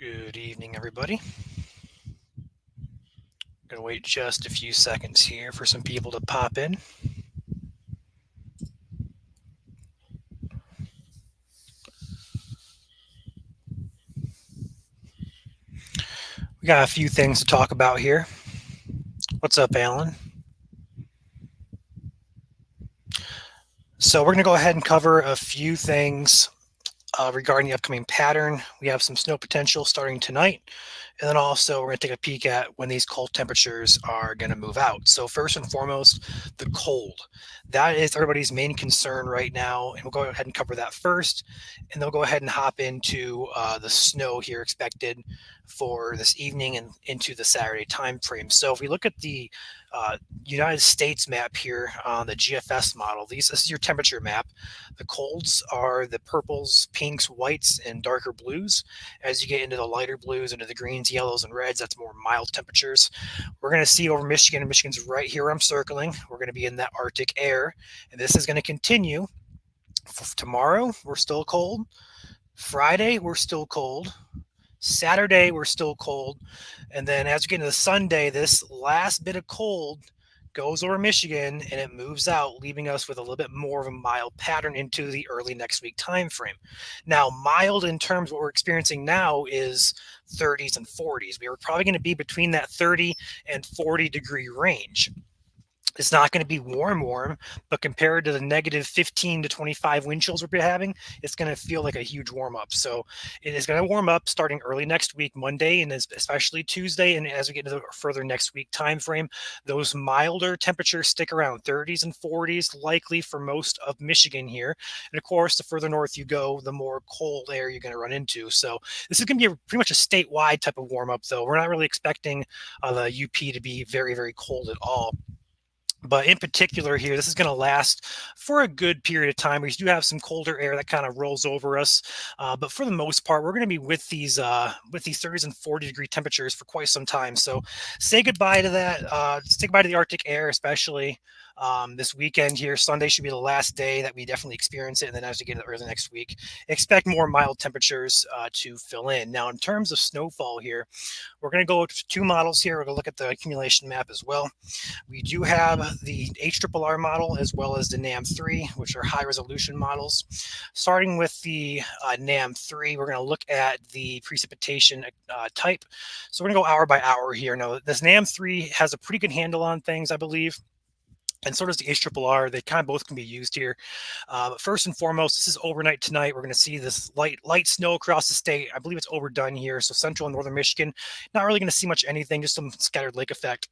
Good evening, everybody. Gonna wait just a few seconds here for some people to pop in. We got a few things to talk about here. What's up, Alan? So we're gonna go ahead and cover a few things regarding the upcoming pattern. We have some snow potential starting tonight. And then also, we're going to take a peek at when these cold temperatures are going to move out. So, first and foremost, the cold. That is everybody's main concern right now. And we'll go ahead and cover that first. And then we'll go ahead and hop into the snow here expected for this evening and into the Saturday time frame. So, if we look at the United States map here on the GFS model, this is your temperature map. The colds are the purples, pinks, whites, and darker blues. As you get into the lighter blues, into the greens, yellows, and reds, that's more mild temperatures. We're going to see over Michigan, and Michigan's right here where I'm circling. We're going to be in that Arctic air, and this is going to continue. Tomorrow, we're still cold. Friday, we're still cold. Saturday, we're still cold. And then as we get into Sunday, this last bit of cold goes over Michigan and it moves out, leaving us with a little bit more of a mild pattern into the early next week time frame. Now, mild in terms of what we're experiencing now is 30s and 40s. We are probably going to be between that 30 and 40 degree range. It's not going to be warm, but compared to the negative 15 to 25 wind chills we're having, it's going to feel like a huge warm up. So it is going to warm up starting early next week, Monday, and especially Tuesday. And as we get into the further next week time frame, those milder temperatures stick around 30s and 40s, likely for most of Michigan here. And of course, the further north you go, the more cold air you're going to run into. So this is going to be pretty much a statewide type of warm up, though. We're not really expecting the UP to be very, very cold at all. But in particular here, this is going to last for a good period of time. We do have some colder air that kind of rolls over us. But for the most part, we're going to be with these 30s and 40 degree temperatures for quite some time. So say goodbye to that. Say goodbye to the Arctic air, especially this weekend here. Sunday should be the last day that we definitely experience it. And then as we get into early next week, expect more mild temperatures to fill in. Now, in terms of snowfall here, we're going to go to two models here. We're going to look at the accumulation map as well. We do have the HRRR model as well as the NAM3, which are high resolution models. Starting with the NAM3, we're going to look at the precipitation type. So we're going to go hour by hour here. Now, this NAM3 has a pretty good handle on things, I believe. And so does the HRRR. They kind of both can be used here. But first and foremost, this is overnight tonight. We're going to see this light snow across the state. I believe it's overdone here. So central and northern Michigan, not really going to see much anything, just some scattered lake effect.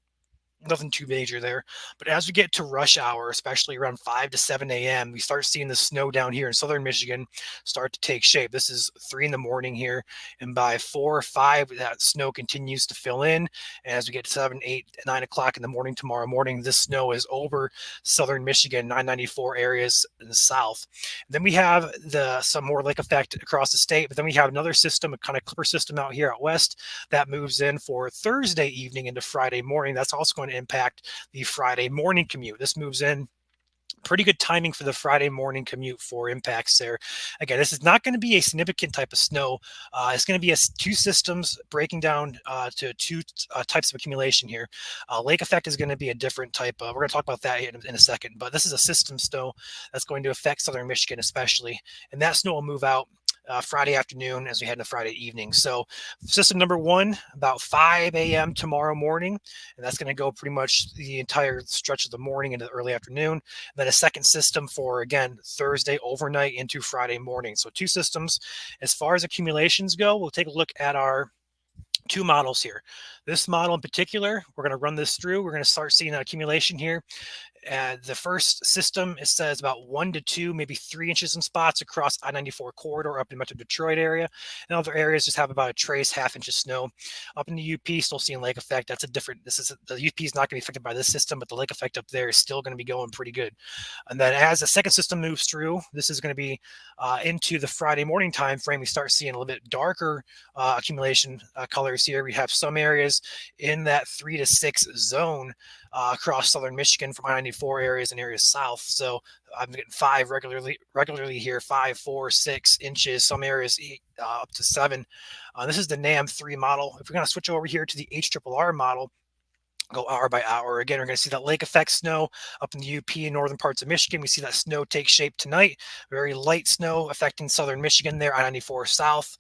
Nothing too major there. But as we get to rush hour, especially around 5 to 7 a.m., we start seeing the snow down here in southern Michigan start to take shape. This is 3 in the morning here. And by 4 or 5, that snow continues to fill in. And as we get to 7, 8, 9 o'clock in the morning tomorrow morning, this snow is over southern Michigan, 994 areas in the south. And then we have some more lake effect across the state. But then we have another system, a kind of clipper system out here out west that moves in for Thursday evening into Friday morning. That's also going to impact the Friday morning commute. This moves in pretty good timing for the Friday morning commute for impacts there. Again, this is not going to be a significant type of snow. It's going to be two systems breaking down to two types of accumulation here. Lake effect is going to be a different type. We're going to talk about that in a second, but this is a system snow that's going to affect southern Michigan especially, and that snow will move out Friday afternoon as we head into Friday evening. So system number 1, about 5 a.m. tomorrow morning, and that's going to go pretty much the entire stretch of the morning into the early afternoon. And then a second system for, again, Thursday overnight into Friday morning. So 2 systems. As far as accumulations go, we'll take a look at our 2 models here. This model in particular, we're going to run this through. We're going to start seeing an accumulation here. The first system, it says about 1 to 2, maybe 3 inches in spots across I-94 corridor up in Metro Detroit area. And other areas just have about a trace, half-inch of snow. Up in the UP, still seeing lake effect. That's a different, the UP is not going to be affected by this system, but the lake effect up there is still going to be going pretty good. And then as the second system moves through, this is going to be into the Friday morning time frame. We start seeing a little bit darker accumulation colors here. We have some areas in that 3 to 6 zone across southern Michigan from I-94 areas and areas south. So I'm getting 5 regularly here, 5, 4, 6 inches. Some areas up to 7. This is the NAM3 model. If we're going to switch over here to the HRRR model, go hour by hour. Again, we're going to see that lake effect snow up in the UP and northern parts of Michigan. We see that snow take shape tonight. Very light snow affecting southern Michigan there, I-94 south,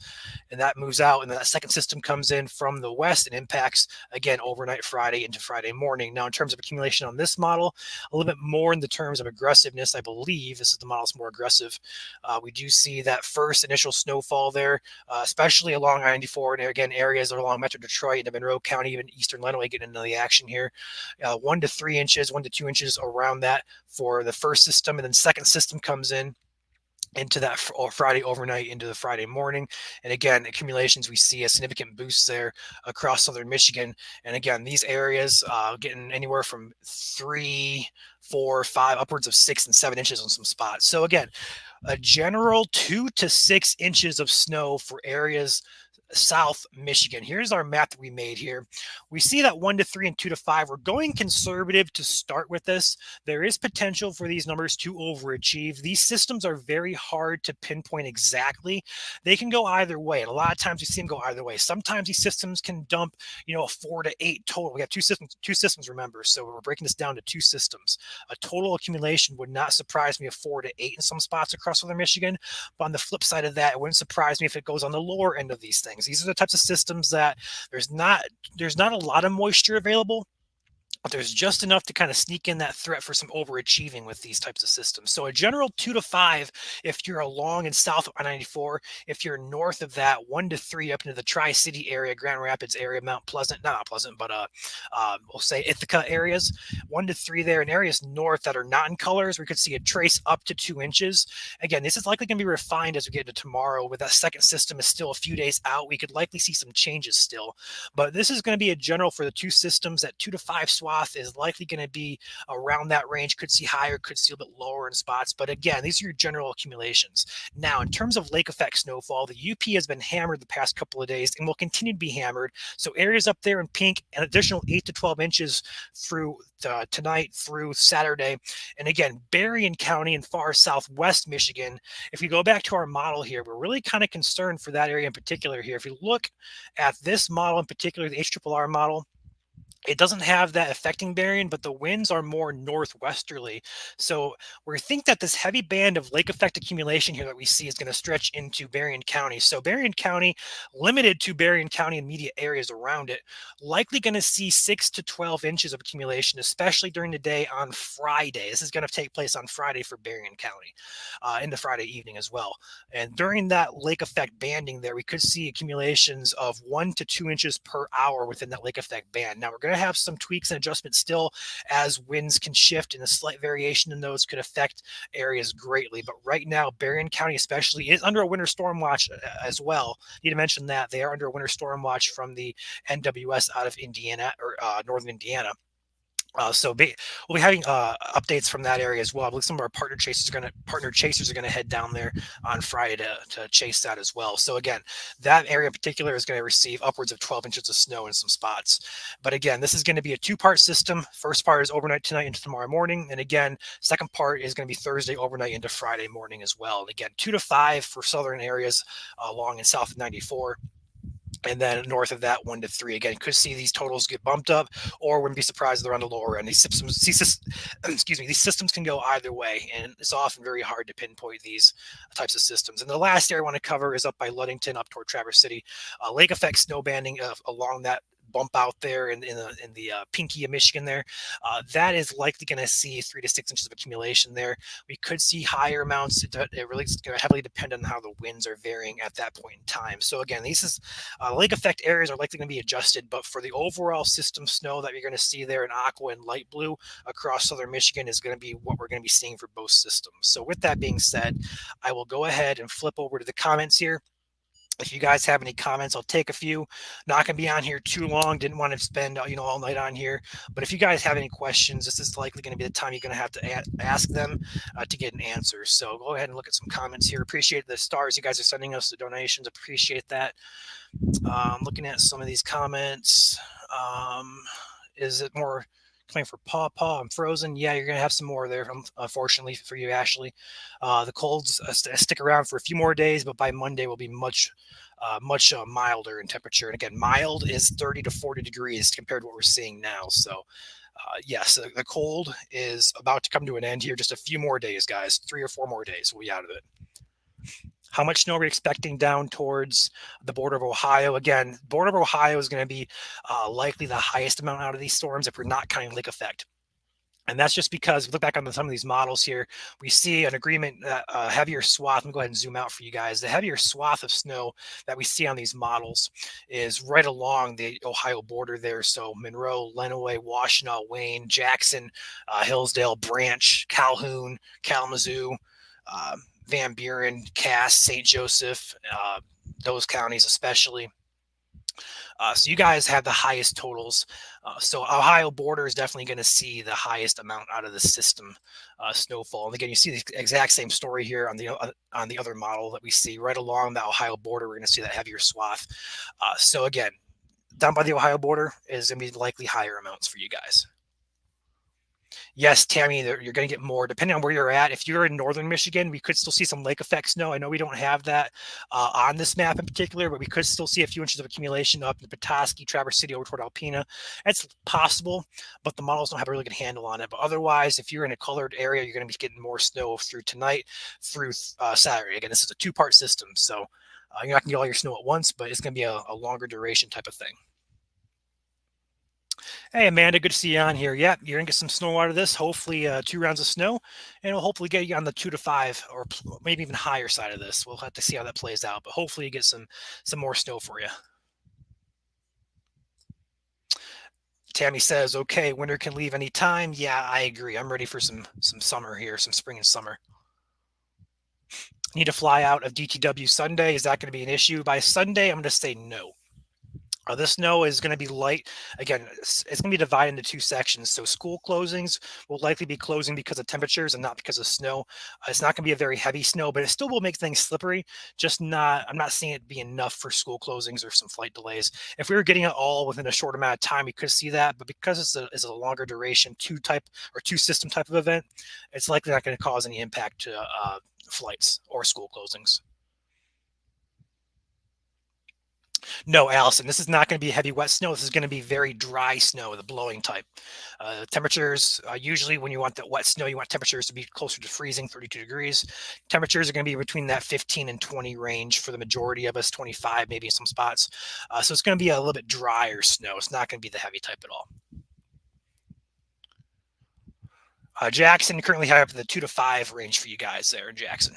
and that moves out. And then that second system comes in from the west and impacts, again, overnight Friday into Friday morning. Now, in terms of accumulation on this model, a little bit more in the terms of aggressiveness, I believe. This is the model that's more aggressive. We do see that first initial snowfall there, especially along I-94, and again, areas along Metro Detroit and Monroe County, even eastern Lenawee getting into the action here. 1 to 3 inches, 1 to 2 inches around that for the first system, and then second system comes in into that Friday overnight into the Friday morning. And again, accumulations, we see a significant boost there across southern Michigan. And again, these areas getting anywhere from 3, 4, 5, upwards of 6 and 7 inches on some spots. So again, a general 2 to 6 inches of snow for areas South Michigan. Here's our map that we made here. We see that 1 to 3 and 2 to 5. We're going conservative to start with this. There is potential for these numbers to overachieve. These systems are very hard to pinpoint exactly. They can go either way. And a lot of times we see them go either way. Sometimes these systems can dump, a 4 to 8 total. We have two systems, remember. So we're breaking this down to two systems. A total accumulation would not surprise me of 4 to 8 in some spots across southern Michigan. But on the flip side of that, it wouldn't surprise me if it goes on the lower end of these things. These are the types of systems that there's not a lot of moisture available, but there's just enough to kind of sneak in that threat for some overachieving with these types of systems. So a general 2 to 5 if you're along and south of I-94. If you're north of that, 1 to 3 up into the Tri-City area, Grand Rapids area, Mount Pleasant, not Mount Pleasant, but we'll say Ithaca areas, 1 to 3 there. In areas north that are not in colors, we could see a trace up to 2 inches. Again, this is likely going to be refined as we get to tomorrow. With that second system is still a few days out, we could likely see some changes still. But this is going to be a general for the two systems. That 2 to 5 swath is likely going to be around that range. Could see higher, could see a bit lower in spots. But again, these are your general accumulations. Now, in terms of lake effect snowfall, the UP has been hammered the past couple of days and will continue to be hammered. So areas up there in pink, an additional 8 to 12 inches through tonight through Saturday. And again, Berrien County in far southwest Michigan. If we go back to our model here, we're really kind of concerned for that area in particular here. If you look at this model in particular, the HRRR model, it doesn't have that affecting Berrien, but the winds are more northwesterly. So we think that this heavy band of lake effect accumulation here that we see is going to stretch into Berrien County. So Berrien County, limited to Berrien County and immediate areas around it, likely going to see 6 to 12 inches of accumulation, especially during the day on Friday. This is going to take place on Friday for Berrien County, into Friday evening as well. And during that lake effect banding there, we could see accumulations of 1 to 2 inches per hour within that lake effect band. Now, we're going to have some tweaks and adjustments still as winds can shift, and a slight variation in those could affect areas greatly. But right now, Berrien County especially is under a winter storm watch as well. Need to mention that they are under a winter storm watch from the NWS out of Indiana, or northern Indiana. So we'll be having updates from that area as well. I believe some of our partner chasers are going to head down there on Friday to chase that as well. So again, that area in particular is going to receive upwards of 12 inches of snow in some spots. But again, this is going to be a two-part system. First part is overnight tonight into tomorrow morning, and again, second part is going to be Thursday overnight into Friday morning as well. And again, 2 to 5 for southern areas along and south of 94. And then north of that, 1 to 3. Again, could see these totals get bumped up, or wouldn't be surprised they're on the lower end. These systems can go either way, and it's often very hard to pinpoint these types of systems. And the last area I want to cover is up by Ludington, up toward Traverse City. Lake effect snow banding along that bump out there in the Pinky of Michigan there. That is likely going to see 3 to 6 inches of accumulation there. We could see higher amounts. It really is going to heavily depend on how the winds are varying at that point in time. So again, these lake effect areas are likely going to be adjusted, but for the overall system snow that you're going to see there in aqua and light blue across southern Michigan is going to be what we're going to be seeing for both systems. So with that being said, I will go ahead and flip over to the comments here. If you guys have any comments, I'll take a few. Not going to be on here too long. Didn't want to spend all night on here. But if you guys have any questions, this is likely going to be the time you're going to have to ask them to get an answer. So go ahead and look at some comments here. Appreciate the stars you guys are sending us, the donations. Appreciate that. Looking at some of these comments. Is it more Coming for Paw Paw and Frozen. Yeah, you're gonna have some more there, unfortunately for you, Ashley. The colds stick around for a few more days, but by Monday will be much milder in temperature. And again, mild is 30 to 40 degrees compared to what we're seeing now. So, yes, the cold is about to come to an end here. Just a few more days, guys. 3 or 4 more days, we'll be out of it. How much snow are we expecting down towards the border of Ohio? Again, border of Ohio is going to be likely the highest amount out of these storms if we're not counting lake effect. And that's just because if we look back on some of these models here, we see an agreement that a heavier swath. Let me go ahead and zoom out for you guys. The heavier swath of snow that we see on these models is right along the Ohio border there. So Monroe, Lenawee, Washtenaw, Wayne, Jackson, Hillsdale, Branch, Calhoun, Kalamazoo, uh, Van Buren, Cass, St. Joseph, those counties especially. So you guys have the highest totals. So Ohio border is definitely going to see the highest amount out of the system snowfall. And again, you see the exact same story here on the other model that we see right along the Ohio border. We're going to see that heavier swath. So again, down by the Ohio border is going to be likely higher amounts for you guys. Yes, Tammy, you're going to get more depending on where you're at. If you're in northern Michigan, we could still see some lake effect snow. I know we don't have that on this map in particular, but we could still see a few inches of accumulation up in Petoskey, Traverse City, over toward Alpena. It's possible, but the models don't have a really good handle on it. But otherwise, if you're in a colored area, you're going to be getting more snow through tonight, through Saturday. Again, this is a two-part system, so you're not going to get all your snow at once, but it's going to be a longer duration type of thing. Hey, Amanda, good to see you on here. Yep, you're gonna get some snow out of this. Hopefully, 2 rounds of snow, and it'll hopefully get you on the 2 to 5 or maybe even higher side of this. We'll have to see how that plays out, but hopefully, you get some more snow for you. Tammy says, "Okay, winter can leave any time." Yeah, I agree. I'm ready for some summer here, some spring and summer. Need to fly out of DTW Sunday. Is that going to be an issue by Sunday? I'm going to say no. This snow is going to be light. Again, it's going to be divided into two sections. So school closings will likely be closing because of temperatures and not because of snow. It's not going to be a very heavy snow, but it still will make things slippery. Just not. I'm not seeing it be enough for school closings or some flight delays. If we were getting it all within a short amount of time, we could see that. But because it's a longer duration two system type of event, it's likely not going to cause any impact to flights or school closings. No, Allison, this is not going to be heavy wet snow. This is going to be very dry snow, the blowing type. Temperatures, usually when you want that wet snow, you want temperatures to be closer to freezing, 32 degrees. Temperatures are going to be between that 15 and 20 range for the majority of us, 25 maybe in some spots. So it's going to be a little bit drier snow. It's not going to be the heavy type at all. Jackson currently high up in the 2 to 5 range for you guys there in Jackson.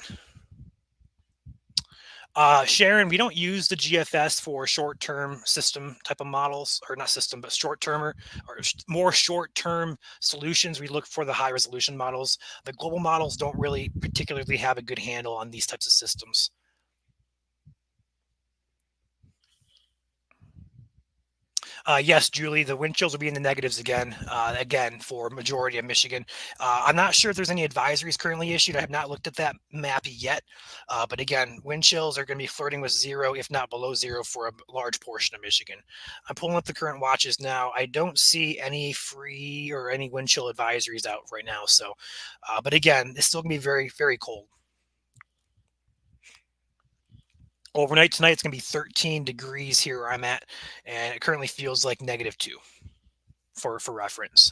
Sharon, we don't use the GFS for short-term system type of models, or not system, but short-term or more short-term solutions. We look for the high-resolution models. The global models don't really particularly have a good handle on these types of systems. Yes, Julie, the wind chills will be in the negatives again, again for majority of Michigan. I'm not sure if there's any advisories currently issued. I have not looked at that map yet, but again, wind chills are going to be flirting with zero, if not below zero, for a large portion of Michigan. I'm pulling up the current watches now. I don't see any free or any wind chill advisories out right now. So, but again, it's still going to be very, very cold. Overnight tonight, it's going to be 13 degrees here where I'm at, and it currently feels like -2 for reference.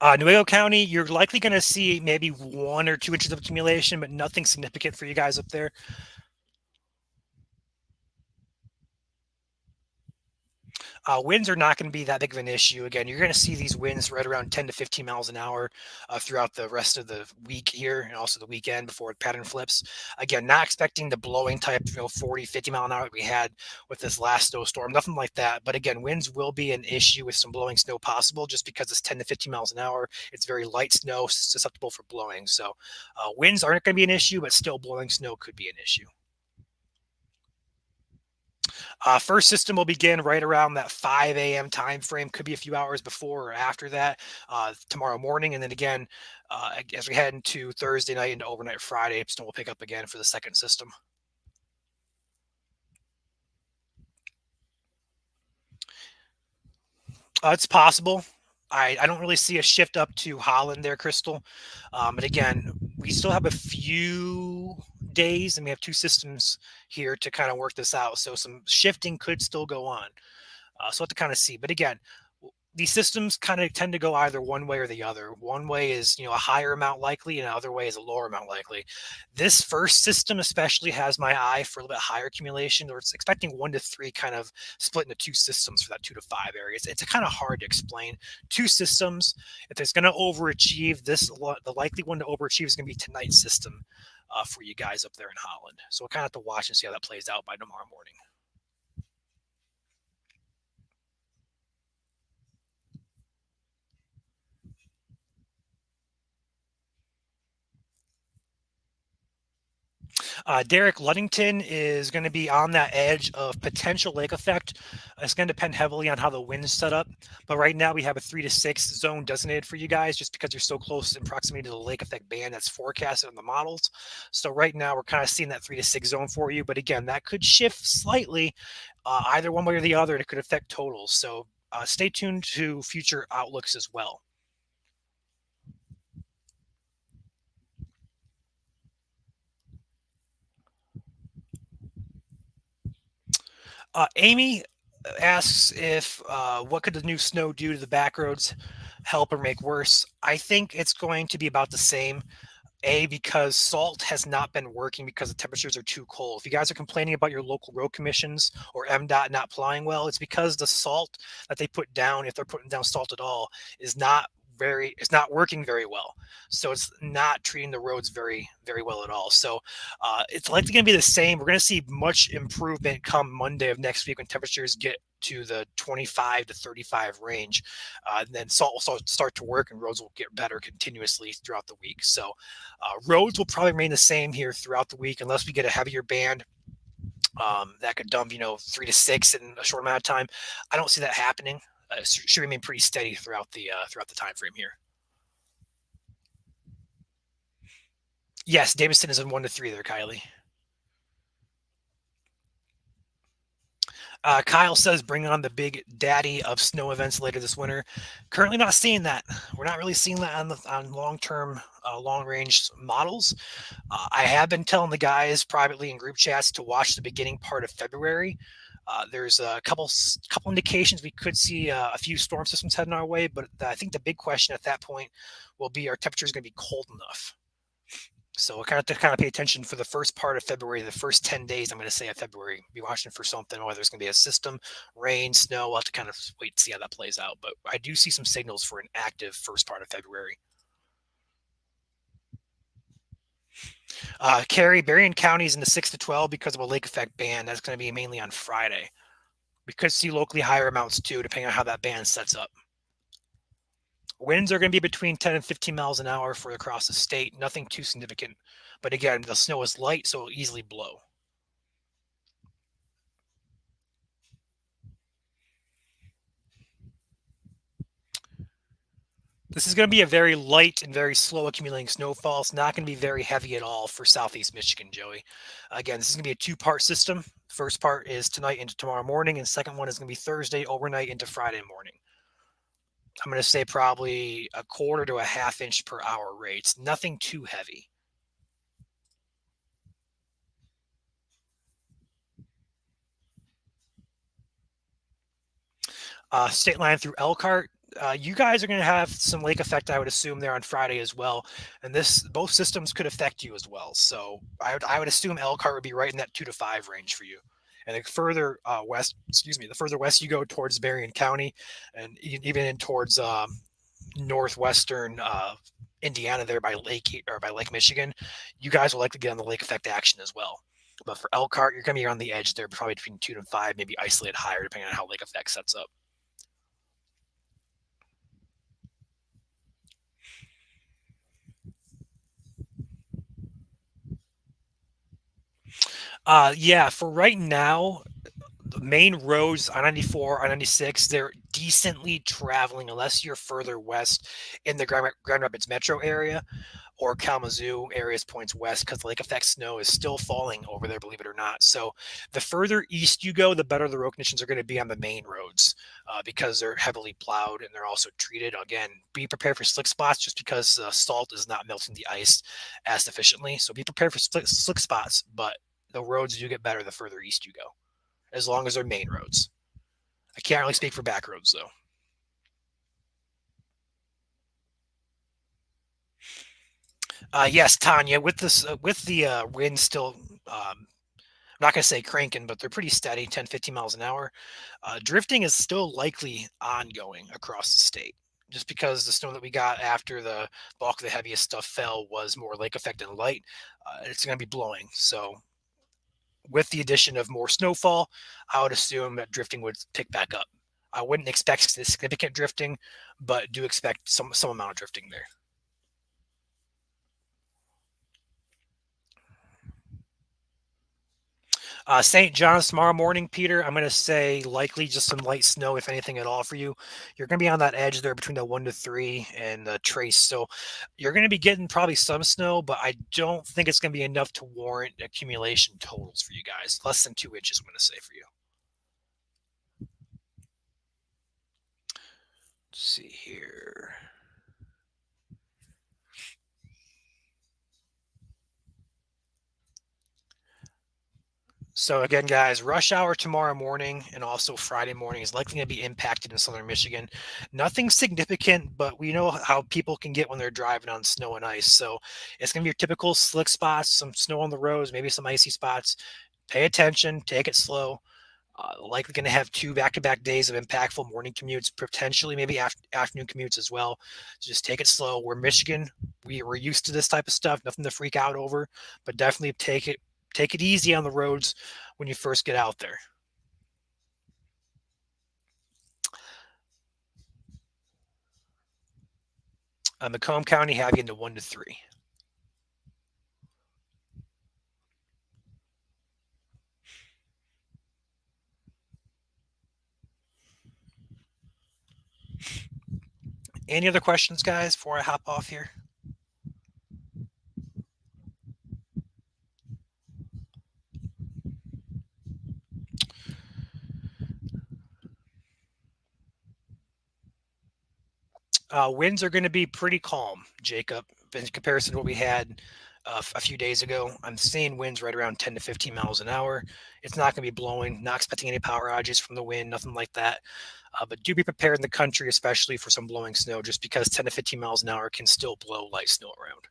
Nuevo County, you're likely going to see maybe 1 or 2 inches of accumulation, but nothing significant for you guys up there. Winds are not going to be that big of an issue. Again, you're going to see these winds right around 10 to 15 miles an hour throughout the rest of the week here and also the weekend before it pattern flips. Again, not expecting the blowing type, 40, 50 mile an hour that we had with this last snowstorm, nothing like that. But again, winds will be an issue with some blowing snow possible just because it's 10 to 15 miles an hour. It's very light snow, susceptible for blowing. So winds aren't going to be an issue, but still blowing snow could be an issue. First system will begin right around that 5 a.m. time frame. Could be a few hours before or after that tomorrow morning. And then again, as we head into Thursday night into overnight Friday, snow will pick up again for the second system. It's possible. I don't really see a shift up to Holland there, Crystal. But again, we still have a few days, and we have two systems here to kind of work this out. So some shifting could still go on. So we'll have to kind of see. But again, these systems kind of tend to go either one way or the other. One way is, a higher amount likely, and another way is a lower amount likely. This first system especially has my eye for a little bit higher accumulation, or it's expecting 1 to 3 kind of split into two systems for that 2 to 5 areas. It's kind of hard to explain. Two systems, if it's going to overachieve, the likely one to overachieve is going to be tonight's system for you guys up there in Holland. So we'll kind of have to watch and see how that plays out by tomorrow morning. Derek Luddington is going to be on that edge of potential lake effect. It's going to depend heavily on how the wind's set up. But right now we have a 3 to 6 zone designated for you guys just because you're so close in proximity to the lake effect band that's forecasted in the models. So right now we're kind of seeing that 3 to 6 zone for you. But again, that could shift slightly either one way or the other. It could affect totals. So stay tuned to future outlooks as well. Amy asks if what could the new snow do to the back roads, help or make worse? I think it's going to be about the same. Because salt has not been working because the temperatures are too cold. If you guys are complaining about your local road commissions or MDOT not applying well, it's because the salt that they put down, if they're putting down salt at all, is not it's not working very well. So it's not treating the roads very well at all. So it's likely going to be the same. We're going to see much improvement come Monday of next week when temperatures get to the 25 to 35 range. And then salt will start to work and roads will get better continuously throughout the week. So roads will probably remain the same here throughout the week unless we get a heavier band that could dump, 3 to 6 in a short amount of time. I don't see that happening. It should remain pretty steady throughout the time frame here. Yes, Davidson is in 1 to 3 there, Kylie. Kyle says, bring on the big daddy of snow events later this winter. Currently not seeing that. We're not really seeing that on long-term, long-range models. I have been telling the guys privately in group chats to watch the beginning part of February. There's a couple indications we could see a few storm systems heading our way, but I think the big question at that point will be: our temperatures going to be cold enough? So we kind of have to kind of pay attention for the first part of February, the first 10 days, I'm going to say of February, be watching for something, whether it's going to be a system, rain, snow. We'll have to kind of wait and see how that plays out. But I do see some signals for an active first part of February. Carrie, Berrien County is in the 6 to 12 because of a lake effect band. That's going to be mainly on Friday. We could see locally higher amounts too, depending on how that band sets up. Winds are going to be between 10 and 15 miles an hour for across the state. Nothing too significant. But again, the snow is light, so it'll easily blow. This is going to be a very light and very slow accumulating snowfall. It's not going to be very heavy at all for southeast Michigan, Joey. Again, this is going to be a two-part system. First part is tonight into tomorrow morning, and second one is going to be Thursday overnight into Friday morning. I'm going to say probably a quarter to a half inch per hour rates. Nothing too heavy. State line through Elkhart. You guys are going to have some lake effect, I would assume, there on Friday as well. And both systems could affect you as well. So I would assume Elkhart would be right in that 2 to 5 range for you. And the further west, the further west you go towards Berrien County, and even in towards northwestern Indiana, there by Lake Michigan, you guys will likely get on the lake effect action as well. But for Elkhart, you're going to be on the edge there, probably between 2 to 5, maybe isolated higher, depending on how lake effect sets up. Yeah, for right now, the main roads I 94, I 96, they're decently traveling unless you're further west in the Grand Rapids metro area or Kalamazoo areas points west because the lake effect snow is still falling over there, believe it or not. So the further east you go, the better the road conditions are going to be on the main roads because they're heavily plowed and they're also treated. Again, be prepared for slick spots just because salt is not melting the ice as efficiently. So be prepared for slick spots, but the roads do get better the further east you go, as long as they're main roads. I can't really speak for back roads though. Yes, Tanya, with this, with the wind still, I'm not going to say cranking, but they're pretty steady, 10, 15 miles an hour. Drifting is still likely ongoing across the state just because the snow that we got after the bulk of the heaviest stuff fell was more lake effect and light. It's going to be blowing. So, with the addition of more snowfall, I would assume that drifting would pick back up. I wouldn't expect significant drifting, but do expect some amount of drifting there. St. John's tomorrow morning, Peter. I'm going to say likely just some light snow, if anything at all, for you. You're going to be on that edge there between the 1 to 3 and the trace. So you're going to be getting probably some snow, but I don't think it's going to be enough to warrant accumulation totals for you guys. Less than 2 inches, I'm going to say for you. Let's see here. So again, guys, rush hour tomorrow morning and also Friday morning is likely going to be impacted in southern Michigan. Nothing significant, but we know how people can get when they're driving on snow and ice. So it's going to be your typical slick spots, some snow on the roads, maybe some icy spots. Pay attention, take it slow. Likely going to have two back-to-back days of impactful morning commutes, potentially maybe afternoon commutes as well. So just take it slow. We're Michigan. We're used to this type of stuff. Nothing to freak out over, but definitely take it easy on the roads when you first get out there. Macomb County have you into 1 to 3. Any other questions, guys, before I hop off here? Winds are going to be pretty calm, Jacob, in comparison to what we had a few days ago. I'm seeing winds right around 10 to 15 miles an hour. It's not going to be blowing, not expecting any power outages from the wind, nothing like that. But do be prepared in the country, especially for some blowing snow, just because 10 to 15 miles an hour can still blow light snow around.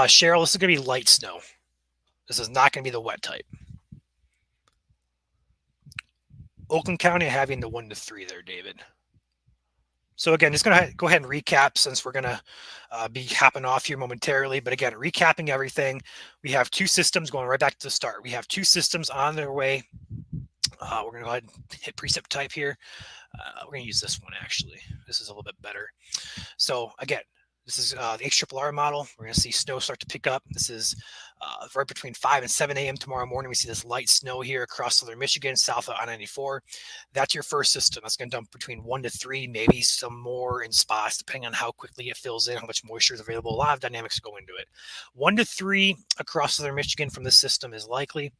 Cheryl, this is going to be light snow. This is not going to be the wet type. Oakland County having the 1 to 3 there, David. So again, just going to go ahead and recap since we're going to be hopping off here momentarily. But again, recapping everything, we have two systems going right back to the start. We have two systems on their way. We're going to go ahead and hit precip type here. We're going to use this one actually. This is a little bit better. So again, this is the HRRR model. We're going to see snow start to pick up. This is right between 5 and 7 a.m. tomorrow morning. We see this light snow here across southern Michigan, south of I-94. That's your first system. That's going to dump between 1 to 3, maybe some more in spots, depending on how quickly it fills in, how much moisture is available. A lot of dynamics go into it. 1 to 3 across southern Michigan from this system is likely.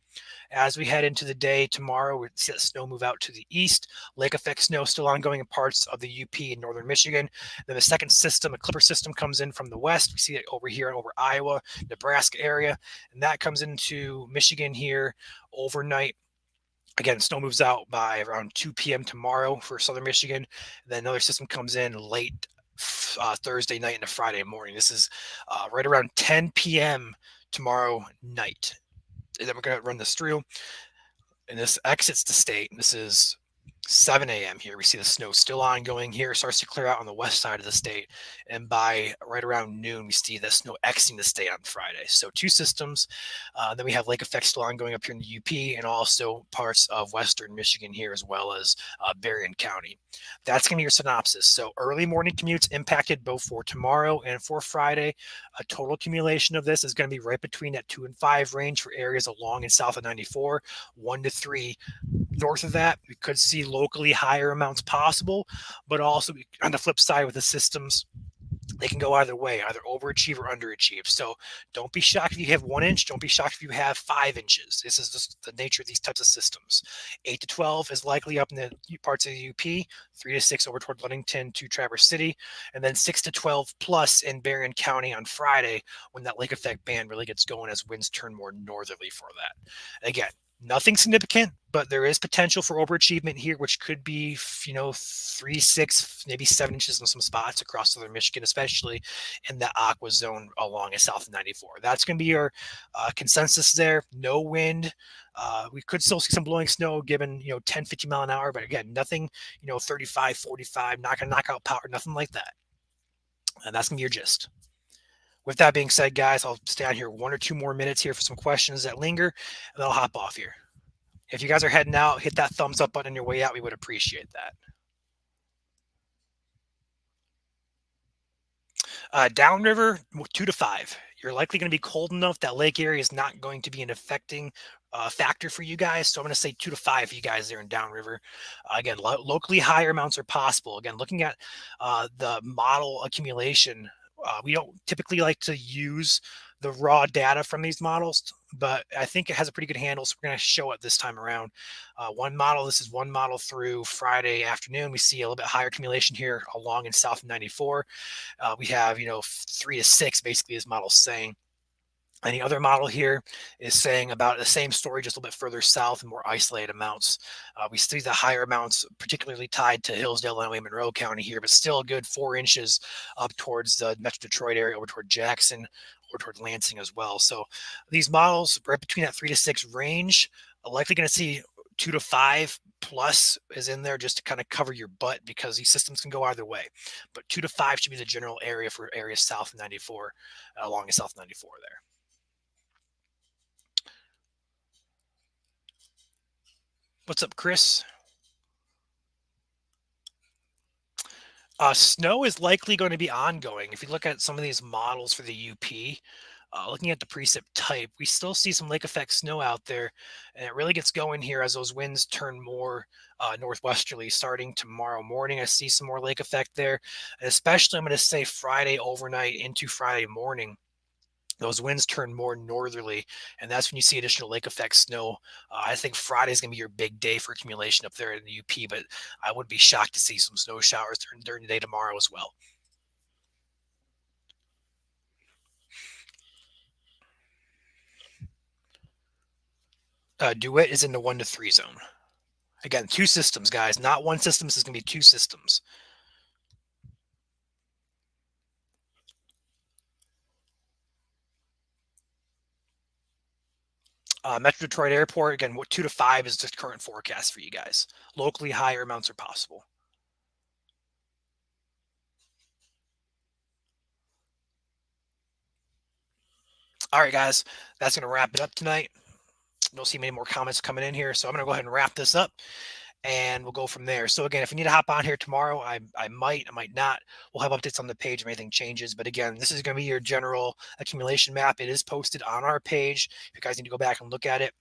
As we head into the day tomorrow, we see that snow move out to the east. Lake effect snow still ongoing in parts of the UP in northern Michigan. Then the second system, a clipper system, comes in from the west. We see it over here and over Iowa, Nebraska area, and that comes into Michigan here overnight. Again, snow moves out by around 2 p.m. tomorrow for southern Michigan. Then another system comes in late Thursday night into Friday morning. This is right around 10 p.m. tomorrow night. And then we're going to run this through, and this exits the state. This is 7 a.m. here. We see the snow still ongoing here. It starts to clear out on the west side of the state. And by right around noon, we see the snow exiting the state on Friday. So two systems. Then we have lake effect still ongoing up here in the UP and also parts of western Michigan here, as well as Berrien County. That's going to be your synopsis. So early morning commutes impacted both for tomorrow and for Friday. A total accumulation of this is going to be right between that 2 and 5 range for areas along and south of 94, 1 to 3 north of that. We could see locally higher amounts possible, but also on the flip side with the systems, they can go either way, either overachieve or underachieve. So don't be shocked if you have 1 inch. Don't be shocked if you have 5 inches. This is just the nature of these types of systems. 8 to 12 is likely up in the parts of the UP, 3 to 6 over toward Ludington to Traverse City, and then 6 to 12 plus in Berrien County on Friday when that lake effect band really gets going as winds turn more northerly for that. Again, nothing significant, but there is potential for overachievement here, which could be, 3, 6, maybe 7 inches in some spots across southern Michigan, especially in the aqua zone along south of 94. That's going to be your consensus there. No wind. We could still see some blowing snow given, 10, 50 mile an hour, but again, nothing, 35, 45, not going to knock out power, nothing like that. And that's going to be your gist. With that being said, guys, I'll stay on here 1 or 2 more minutes here for some questions that linger, and then I'll hop off here. If you guys are heading out, hit that thumbs up button on your way out. We would appreciate that. Downriver, 2 to 5. You're likely going to be cold enough that lake area is not going to be an affecting factor for you guys. So I'm going to say 2 to 5 for you guys there in downriver. Again, locally higher amounts are possible. Again, looking at the model accumulation, we don't typically like to use the raw data from these models, but I think it has a pretty good handle. So we're going to show it this time around. This is one model through Friday afternoon. We see a little bit higher accumulation here along in south 94. We have, 3 to 6, basically, as model's saying. And the other model here is saying about the same story, just a little bit further south and more isolated amounts. We see the higher amounts, particularly tied to Hillsdale and Monroe County here, but still a good 4 inches up towards the Metro Detroit area, over toward Jackson, or toward Lansing as well. So these models, right between that 3 to 6 range, are likely going to see 2 to 5 plus is in there just to kind of cover your butt because these systems can go either way. But 2 to 5 should be the general area for areas south of 94, along the south 94 there. What's up, Chris? Snow is likely going to be ongoing. If you look at some of these models for the UP, looking at the precip type, we still see some lake effect snow out there, and it really gets going here as those winds turn more northwesterly starting tomorrow morning. I see some more lake effect there, and especially I'm going to say Friday overnight into Friday morning. Those winds turn more northerly, and that's when you see additional lake effect snow. I think Friday is going to be your big day for accumulation up there in the UP, but I would be shocked to see some snow showers during the day tomorrow as well. DeWitt is in the 1 to 3 zone. Again, two systems, guys. Not one system. This is going to be two systems. Metro Detroit Airport, again, 2 to 5 is the current forecast for you guys. Locally, higher amounts are possible. All right, guys, that's going to wrap it up tonight. Don't see many more comments coming in here, so I'm going to go ahead and wrap this up, and we'll go from there. So again, if you need to hop on here tomorrow, I might not. We'll have updates on the page if anything changes. But again, this is going to be your general accumulation map. It is posted on our page. If you guys need to go back and look at it,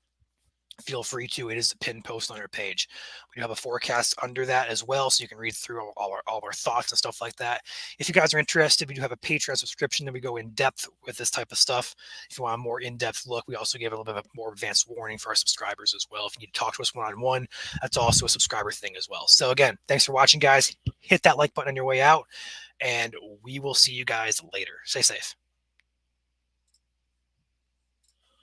feel free to. It is a pinned post on our page. We do have a forecast under that as well, so you can read through all of our thoughts and stuff like that. If you guys are interested, we do have a Patreon subscription that we go in depth with this type of stuff. If you want a more in-depth look, we also give a little bit of a more advanced warning for our subscribers as well. If you need to talk to us one-on-one, that's also a subscriber thing as well. So again, thanks for watching, guys. Hit that like button on your way out, and we will see you guys later. Stay safe.